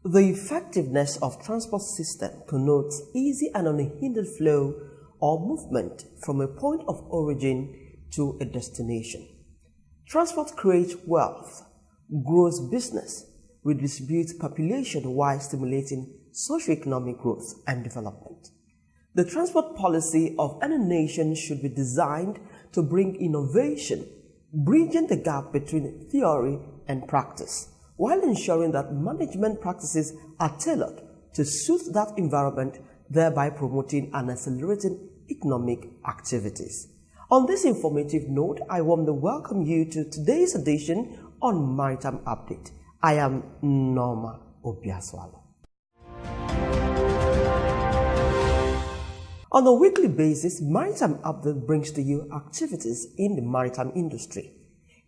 The effectiveness of transport system connotes easy and unhindered flow or movement from a point of origin to a destination. Transport creates wealth, grows business, redistributes population while stimulating socio-economic growth and development. The transport policy of any nation should be designed to bring innovation, bridging the gap between theory and practice, while ensuring that management practices are tailored to suit that environment, thereby promoting and accelerating economic activities. On this informative note, I warmly welcome you to today's edition on Maritime Update. I am Norma Obiaswalo. On a weekly basis, Maritime Update brings to you activities in the maritime industry.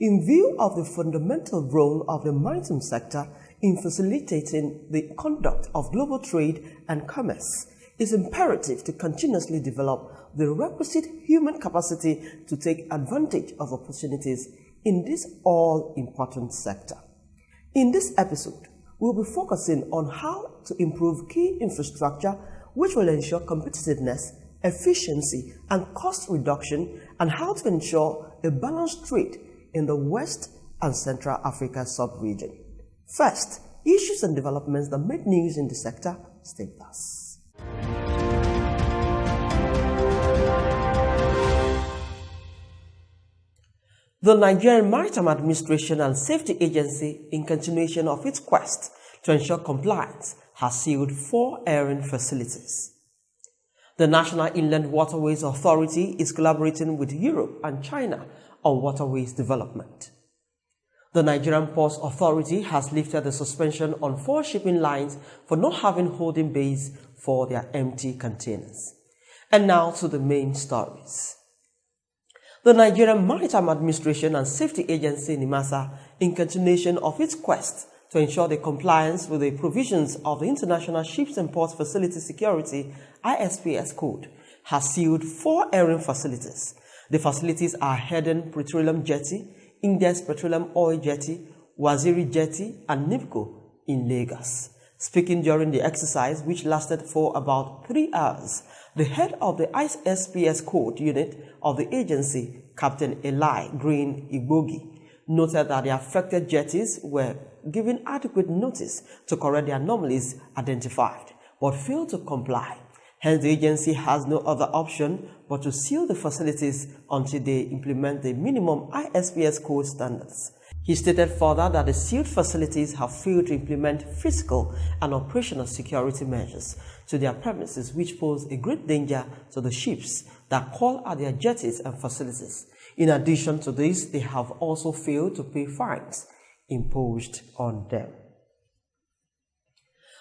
In view of the fundamental role of the maritime sector in facilitating the conduct of global trade and commerce, it's imperative to continuously develop the requisite human capacity to take advantage of opportunities in this all-important sector. In this episode, we'll be focusing on how to improve key infrastructure which will ensure competitiveness, efficiency, and cost reduction, and how to ensure a balanced trade in the West and Central Africa sub-region. First, issues and developments that made news in the sector. Stay with us. The Nigerian Maritime Administration and Safety Agency, in continuation of its quest to ensure compliance, has sealed 4 airing facilities. The National Inland Waterways Authority is collaborating with Europe and China on waterways development. The Nigerian Ports Authority has lifted the suspension on 4 shipping lines for not having holding bays for their empty containers. And now to the main stories. The Nigerian Maritime Administration and Safety Agency, NIMASA, in continuation of its quest to ensure the compliance with the provisions of the International Ships and Ports Facility Security (ISPS) Code, has sealed 4 airing facilities. The facilities are Heden Petroleum Jetty, India's Petroleum Oil Jetty, Waziri Jetty, and NIPCO in Lagos. Speaking during the exercise, which lasted for about 3 hours, the head of the ISPS Code unit of the agency, Captain Eli Green Igbogi, noted that the affected jetties were given adequate notice to correct the anomalies identified, but failed to comply. Hence, the agency has no other option but to seal the facilities until they implement the minimum ISPS Code standards. He stated further that the sealed facilities have failed to implement physical and operational security measures to their premises, which pose a great danger to the ships that call at their jetties and facilities. In addition to this, they have also failed to pay fines imposed on them.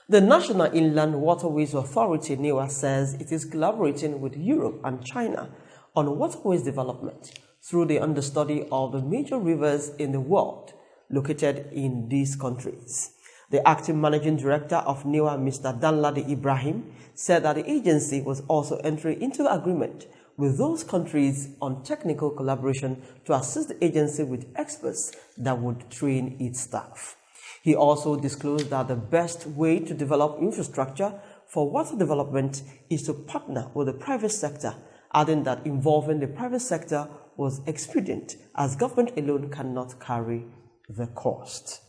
The National Inland Waterways Authority, NIWA, says it is collaborating with Europe and China on waterways development through the understudy of the major rivers in the world located in these countries. The acting managing director of NIWA, Mr. Danladi Ibrahim, said that the agency was also entering into agreement with those countries on technical collaboration to assist the agency with experts that would train its staff. He also disclosed that the best way to develop infrastructure for water development is to partner with the private sector, adding that involving the private sector was expedient as government alone cannot carry the cost.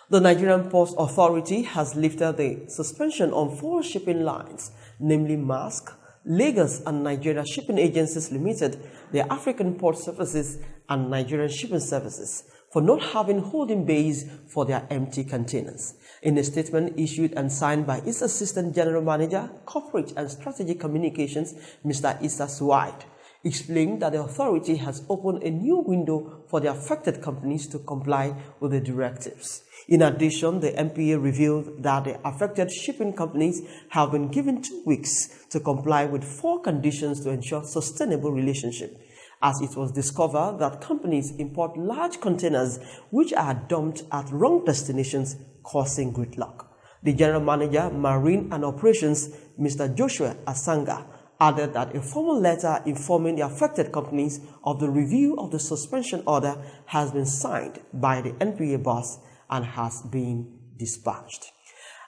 The Nigerian Ports Authority has lifted the suspension on 4 shipping lines, namely Maersk, Lagos and Nigeria Shipping Agencies Limited, the African Port Services, and Nigerian Shipping Services, for not having holding bays for their empty containers. In a statement issued and signed by its Assistant General Manager, Corporate and Strategic Communications, Mr. Issa Suwaid, explained that the authority has opened a new window for the affected companies to comply with the directives. In addition, the NPA revealed that the affected shipping companies have been given 2 weeks to comply with 4 conditions to ensure sustainable relationship, as it was discovered that companies import large containers which are dumped at wrong destinations, causing gridlock. The General Manager, Marine and Operations, Mr. Joshua Asanga, added that a formal letter informing the affected companies of the review of the suspension order has been signed by the NPA boss and has been dispatched.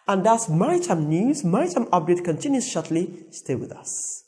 And that's Maritime News. Maritime Update continues shortly. Stay with us.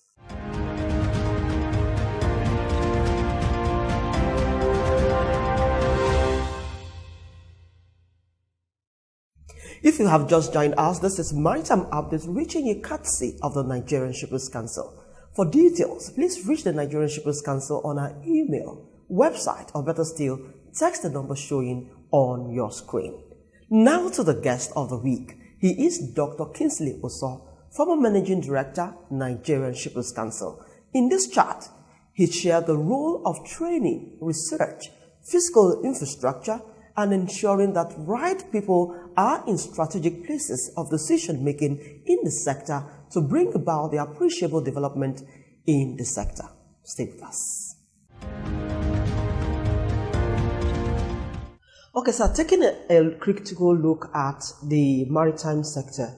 If you have just joined us, this is Maritime Update reaching you courtesy of the Nigerian Shippers Council. For details, please reach the Nigerian Shippers Council on our email, website, or better still, text the number showing on your screen. Now to the guest of the week. He is Dr. Kingsley Oso, former Managing Director, Nigerian Shippers Council. In this chat, he shared the role of training, research, fiscal infrastructure, and ensuring that right people are in strategic places of decision-making in the sector to bring about the appreciable development in the sector. Stay with us. Okay, so taking a critical look at the maritime sector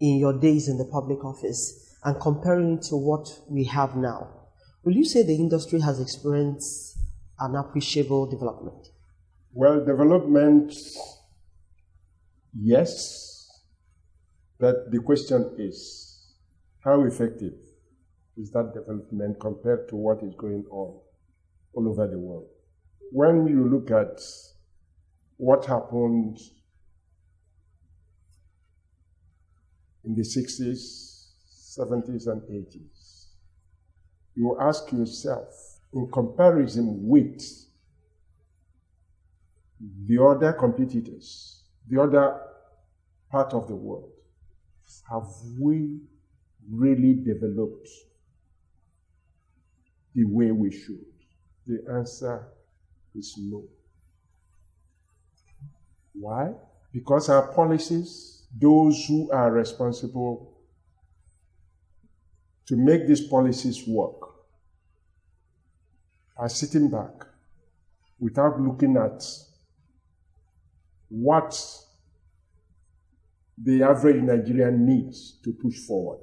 in your days in the public office and comparing it to what we have now, will you say the industry has experienced an appreciable development? Well, development, yes, but the question is, how effective is that development compared to what is going on all over the world? When you look at what happened in the 60s, 70s, and 80s, you ask yourself, in comparison with the other competitors, the other part of the world, have we really developed the way we should? The answer is no. Why? Because our policies, those who are responsible to make these policies work, are sitting back without looking at what the average Nigerian needs to push forward.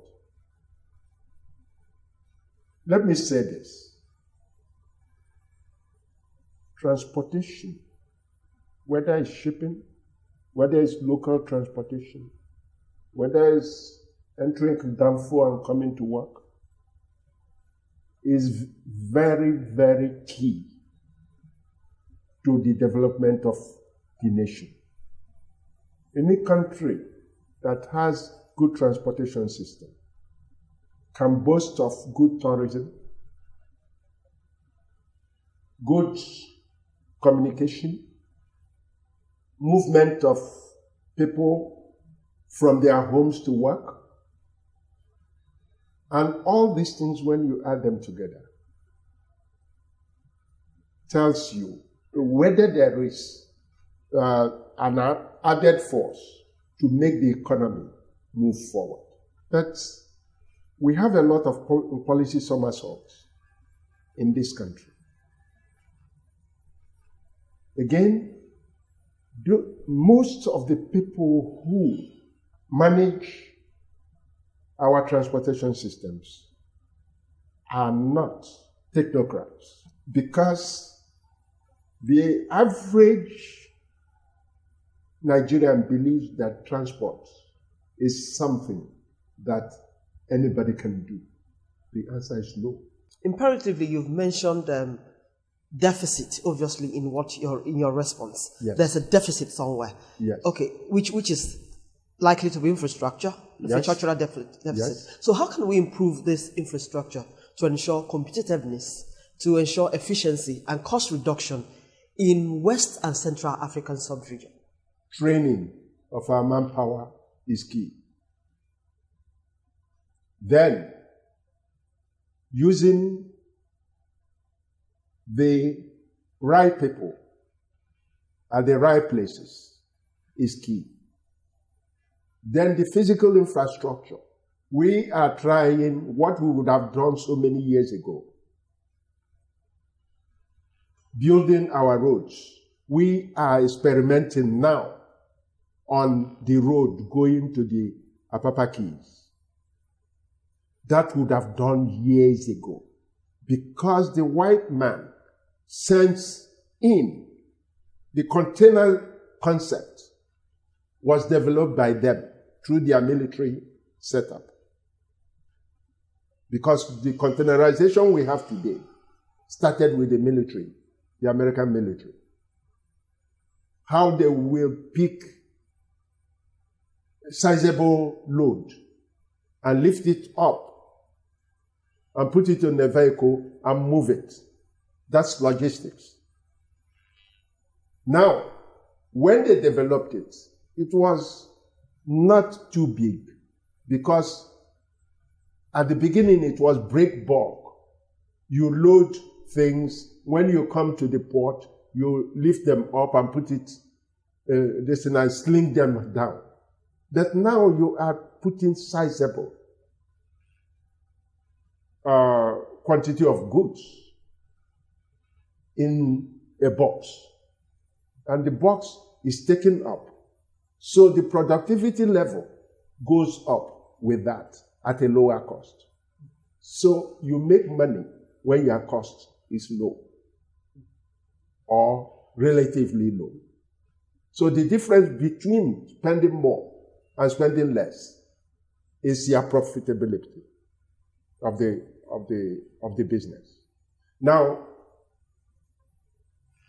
Let me say this. Transportation, whether it's shipping, whether it's local transportation, whether it's entering Danfo and coming to work, is very, very key to the development of the nation. Any country that has good transportation system can boast of good tourism, good communication, movement of people from their homes to work, and all these things, when you add them together, tells you whether there is an added force to make the economy move forward. But we have a lot of policy somersaults in this country. Again, most of the people who manage our transportation systems are not technocrats, because the average Nigerian believes that transport is something that anybody can do. The answer is no. Imperatively, you've mentioned deficit, obviously, in your response. Yes. There's a deficit somewhere. Yes. Okay, which is likely to be infrastructure, infrastructural deficit. Yes. So how can we improve this infrastructure to ensure competitiveness, to ensure efficiency and cost reduction in West and Central African sub-region? Training of our manpower is key. Then, using the right people at the right places is key. Then the physical infrastructure. We are trying what we would have done so many years ago. Building our roads. We are experimenting now on the road going to the Apapa Keys. That would have done years ago, because the white man sends in the container concept was developed by them through their military setup. Because the containerization we have today started with the military, the American military. How they will pick a sizable load and lift it up and put it in a vehicle and move it. That's logistics. Now, when they developed it, it was not too big because at the beginning it was break bulk. You load things, when you come to the port, you lift them up and put it, and sling them down. But now you are putting sizable quantity of goods in a box. And the box is taken up. So the productivity level goes up with that at a lower cost. So you make money when your cost is low or relatively low. So the difference between spending more and spending less is your profitability of the business. Now,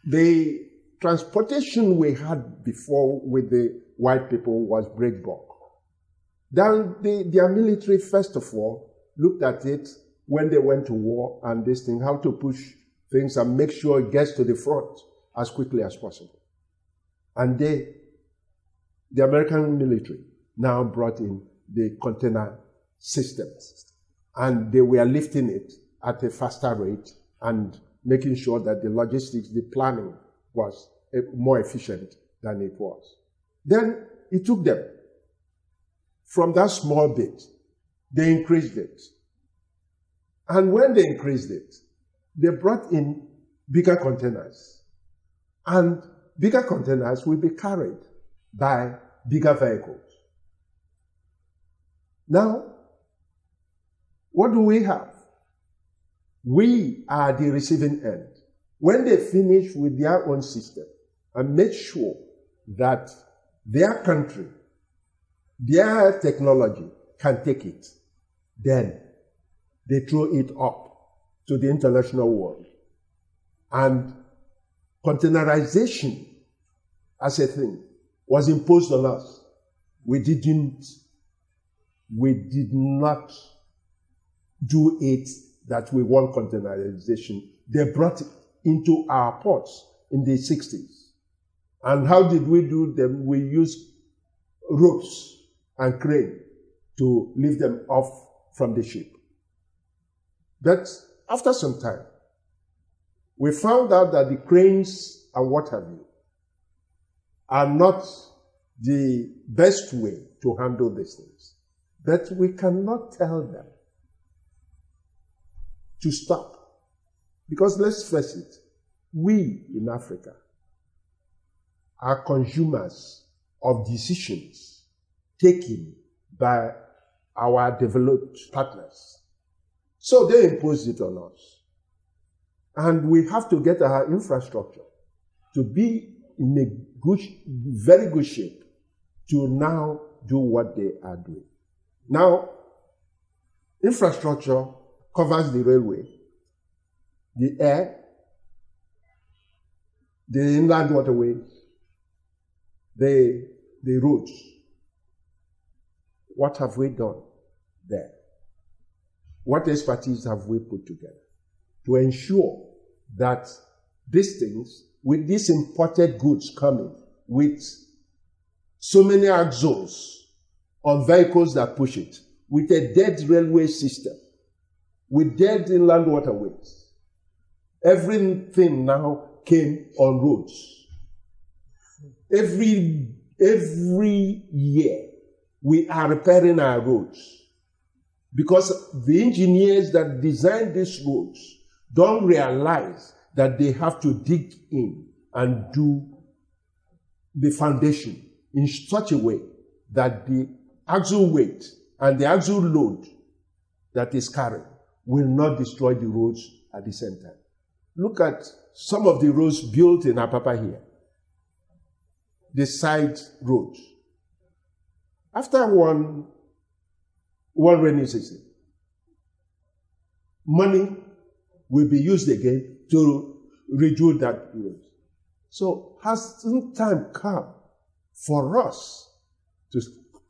the transportation we had before with the white people was break bulk. Then their military, first of all, looked at it when they went to war and this thing, how to push things and make sure it gets to the front as quickly as possible. And the American military now brought in the container system. And they were lifting it at a faster rate and making sure that the logistics, the planning was more efficient than it was. Then it took them. From that small bit, they increased it. And when they increased it, they brought in bigger containers. And bigger containers will be carried by bigger vehicles. Now, what do we have? We are the receiving end. When they finish with their own system and make sure that their country, their technology can take it, then they throw it up to the international world. And containerization as a thing was imposed on us. We did not do it that we want containerization. They brought it into our ports in the 60s. And how did we do them? We used ropes and crane to lift them off from the ship. But after some time, we found out that the cranes and what have you are not the best way to handle these things. But we cannot tell them to stop. Because let's face it, we in Africa are consumers of decisions taken by our developed partners. So they imposed it on us. And we have to get our infrastructure to be in a very good shape to now do what they are doing. Now, infrastructure covers the railway, the air, the inland waterways, the roads. What have we done there? What expertise have we put together to ensure that these things, with these imported goods coming, with so many axles on vehicles that push it, with a dead railway system, with dead inland waterways, everything now came on roads. Every year, we are repairing our roads because the engineers that design these roads don't realize that they have to dig in and do the foundation in such a way that the axle weight and the axle load that is carried will not destroy the roads at the same time. Look at some of the roads built in Apapa here, the side roads. After one rainy season, money will be used again to redo that road. So hasn't time come for us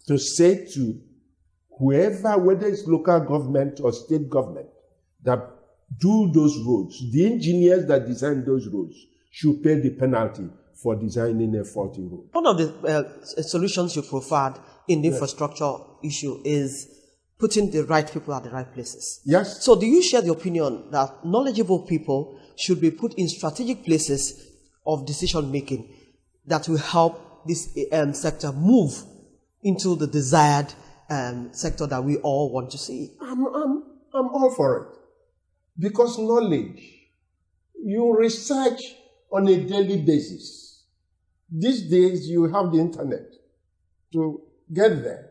to say to whoever, whether it's local government or state government, that do those roads, the engineers that design those roads should pay the penalty for designing a faulty road. One of the solutions you provide in the infrastructure issue is putting the right people at the right places. Yes. So do you share the opinion that knowledgeable people should be put in strategic places of decision making that will help this sector move into the desired sector that we all want to see? I'm all for it. Because knowledge, you research on a daily basis. These days you have the internet to get there.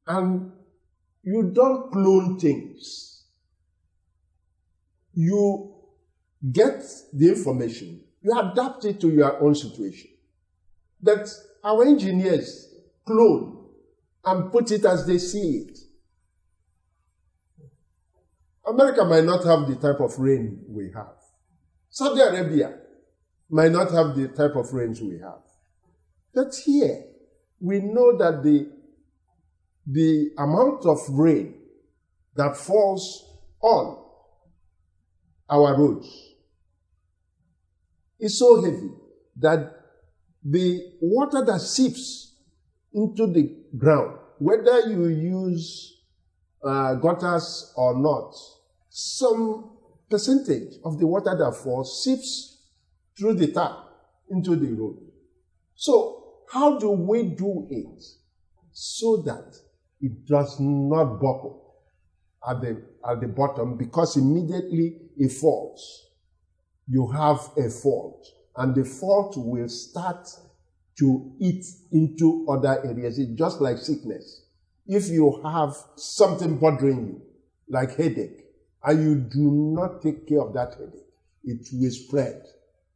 And you don't clone things. You get the information, you adapt it to your own situation. But our engineers clone and put it as they see it. America might not have the type of rain we have. Saudi Arabia might not have the type of rains we have. But here, we know that the amount of rain that falls on our roads is so heavy that the water that seeps into the ground, whether you use gutters or not, some percentage of the water that falls seeps through the tap into the road. So how do we do it so that it does not buckle at the bottom, because immediately it falls, you have a fault, and the fault will start to eat into other areas. It's just like sickness. If you have something bothering you, like headache, and you do not take care of that headache, it will spread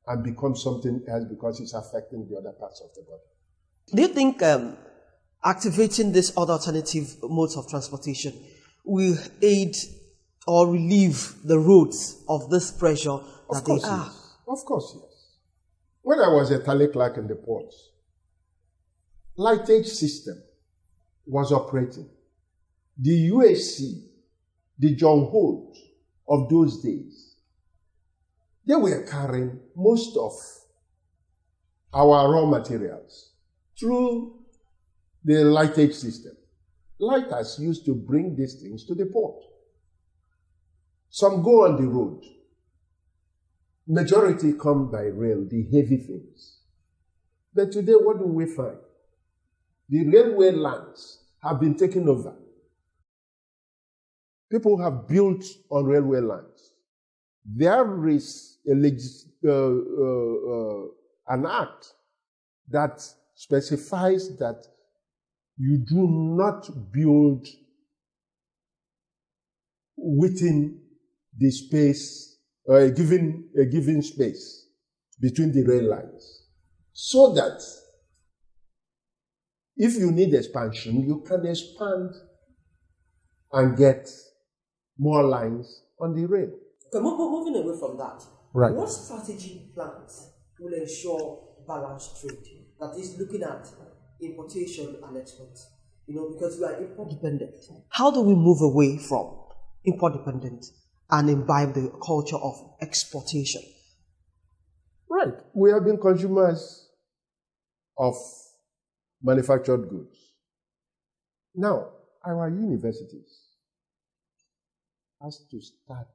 and become something else because it's affecting the other parts of the body. Do you think activating these other alternative modes of transportation will aid or relieve the roads of this pressure that they are? Yes. Of course, yes. When I was a tally clerk in the ports, lightage system was operating. The UAC, the John Holt of those days, they were carrying most of our raw materials through the lightage system. Lighters used to bring these things to the port. Some go on the road. Majority come by rail, the heavy things. But today, what do we find? The railway lines have been taken over. People have built on railway lines. There is an act that specifies that you do not build within the space, a given space between the rail lines, so that if you need expansion, you can expand and get more lines on the rail. Okay, moving away from that, right. What strategy plans will ensure balanced trade? That is looking at importation and export. Because we are import dependent. How do we move away from import dependent and imbibe the culture of exportation? Right. We have been consumers of manufactured goods. Now, our universities has to start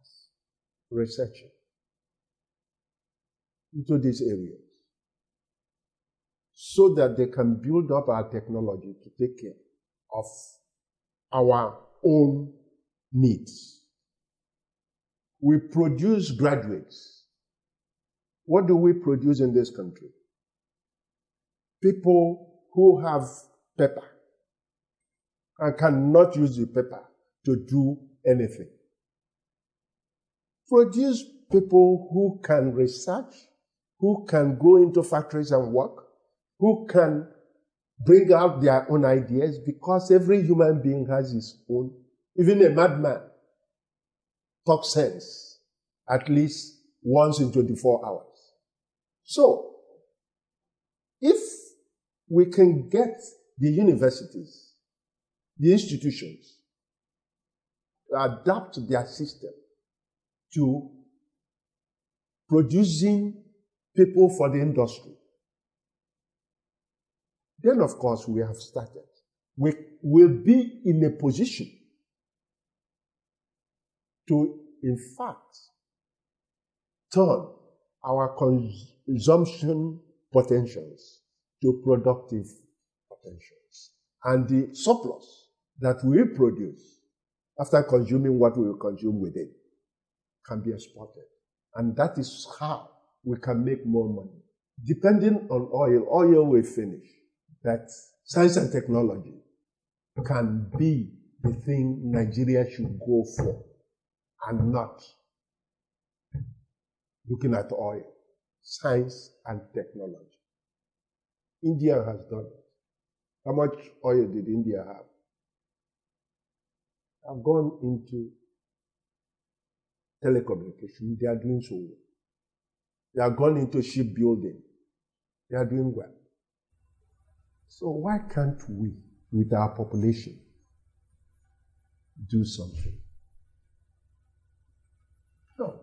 researching into these areas so that they can build up our technology to take care of our own needs. We produce graduates. What do we produce in this country? People who have paper and cannot use the paper to do anything. Produce people who can research, who can go into factories and work, who can bring out their own ideas, because every human being has his own. Even a madman talks sense at least once in 24 hours. So, if we can get the universities, the institutions, adapt their system to producing people for the industry, then of course we have started. We will be in a position to, in fact, turn our consumption potentials to productive potentials. And the surplus that we produce after consuming what we will consume within can be exported. And that is how we can make more money. Depending on oil will finish. That science and technology can be the thing Nigeria should go for, and not looking at oil. Science and technology. India has done it. How much oil did India have? Have gone into telecommunication. They are doing so well. They have gone into shipbuilding. They are doing well. So why can't we, with our population, do something? No.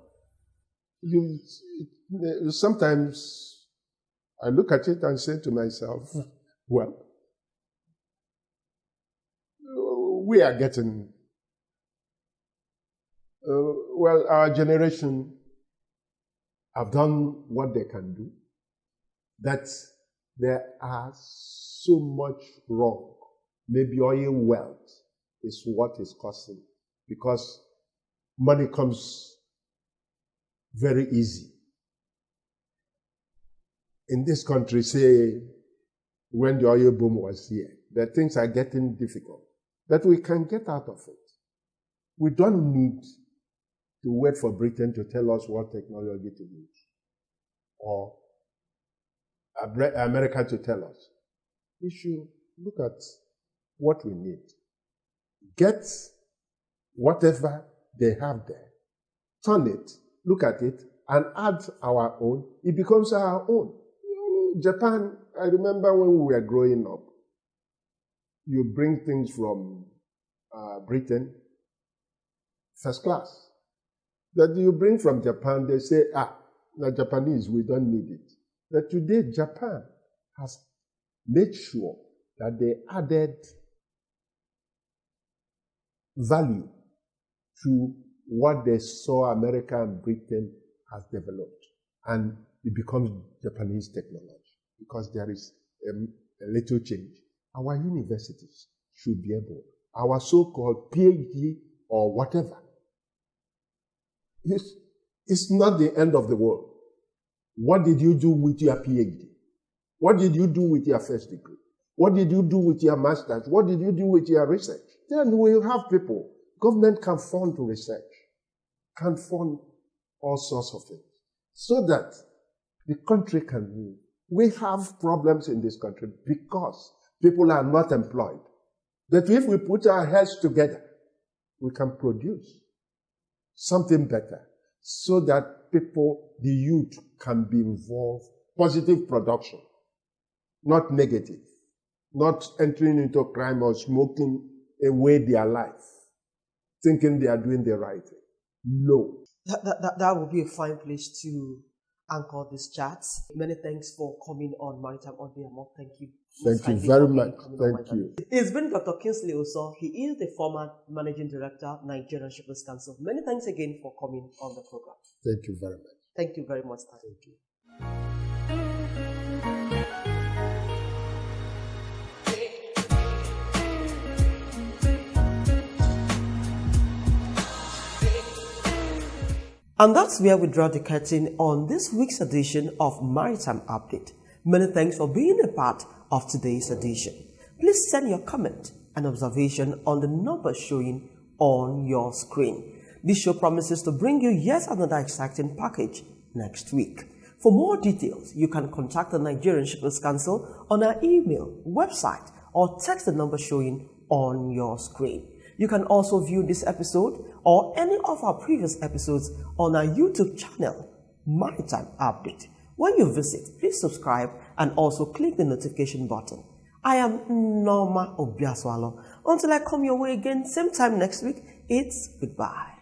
Sometimes I look at it and say to myself, well, we are getting, our generation have done what they can do, that there are so much wrong. Maybe oil wealth is what is causing, because money comes very easy. In this country, say, when the oil boom was here, the things are getting difficult. But we can get out of it. We don't need to wait for Britain to tell us what technology to use, or America to tell us. We should look at what we need. Get whatever they have there, turn it, look at it, and add our own. It becomes our own. Japan, I remember when we were growing up, you bring things from Britain, first class. That you bring from Japan, they say, the Japanese, we don't need it. But today, Japan has made sure that they added value to what they saw America and Britain has developed. And it becomes Japanese technology, because there is a little change. Our universities should be able, our so-called PhD or whatever, it's not the end of the world. What did you do with your PhD? What did you do with your first degree? What did you do with your master's? What did you do with your research? Then we'll have people. Government can fund research, can fund all sorts of things, so that the country can move. We have problems in this country because people are not employed. But if we put our heads together, we can produce something better, so that people, the youth, can be involved. Positive production, not negative. Not entering into crime or smoking away their life, thinking they are doing the right thing. No. That would be a fine place to anchor this chat. Many thanks for coming on Maritime on the Amok. Thank you. Thank you very much. Thank you. It's been Dr. Kingsley Oso. He is the former Managing Director, Nigerian Shippers Council. Many thanks again for coming on the program. Thank you very much. Thank you very much. Thank you. And that's where we draw the curtain on this week's edition of Maritime Update. Many thanks for being a part of today's edition. Please send your comment and observation on the number showing on your screen. This show promises to bring you yet another exciting package next week. For more details, you can contact the Nigerian Shippers Council on our email, website, or text the number showing on your screen. You can also view this episode or any of our previous episodes on our YouTube channel, Maritime Update. When you visit, please subscribe and also click the notification button. I am Norma Obiaswalo. Until I come your way again, same time next week, it's goodbye.